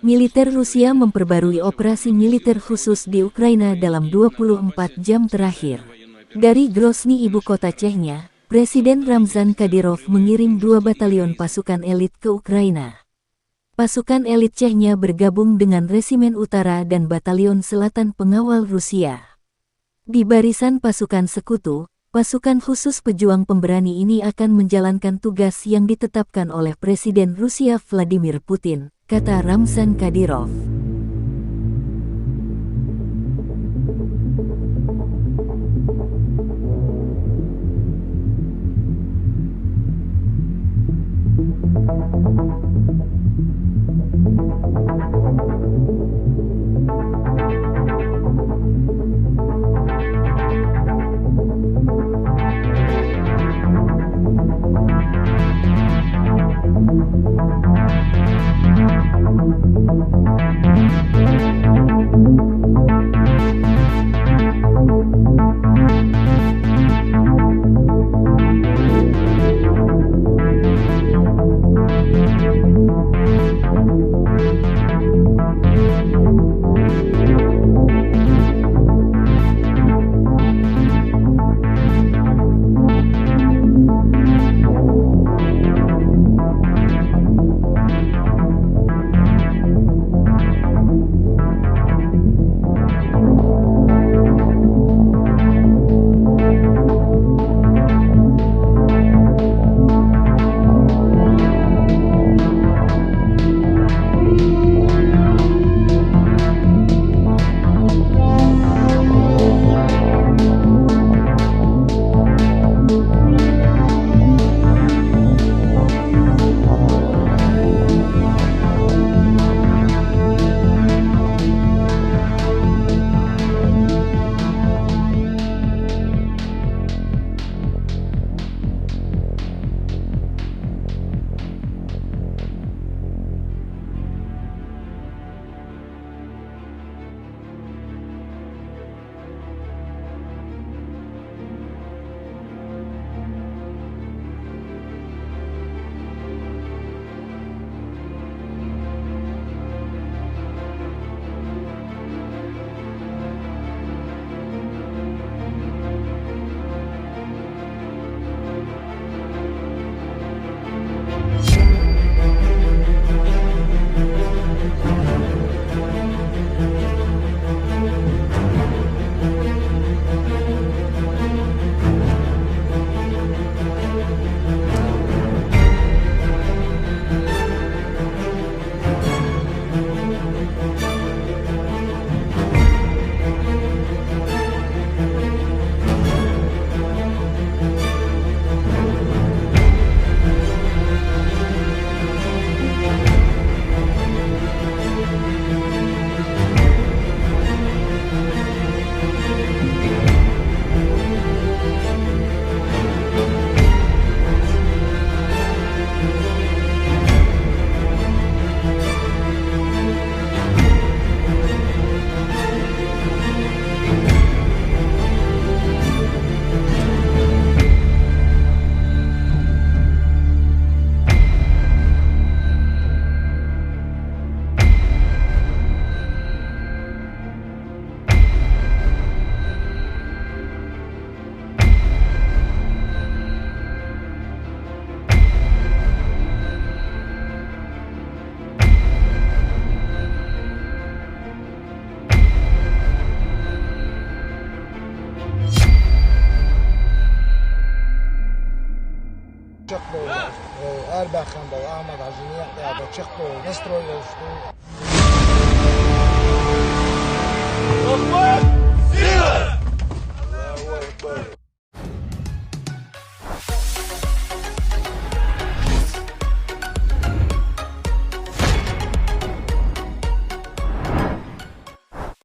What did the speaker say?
Militer Rusia memperbarui operasi militer khusus di Ukraina dalam 24 jam terakhir. Dari Grozny, ibu kota Chechnya, Presiden Ramzan Kadyrov mengirim 2 batalion pasukan elit ke Ukraina. Pasukan elit Chechnya bergabung dengan Resimen Utara dan Batalion Selatan Pengawal Rusia. Di barisan pasukan sekutu, pasukan khusus pejuang pemberani ini akan menjalankan tugas yang ditetapkan oleh Presiden Rusia Vladimir Putin, kata Ramzan Kadyrov. شقوا آل باخنبا وأحمد عجيني قاعدة شقوا نسترو يشتو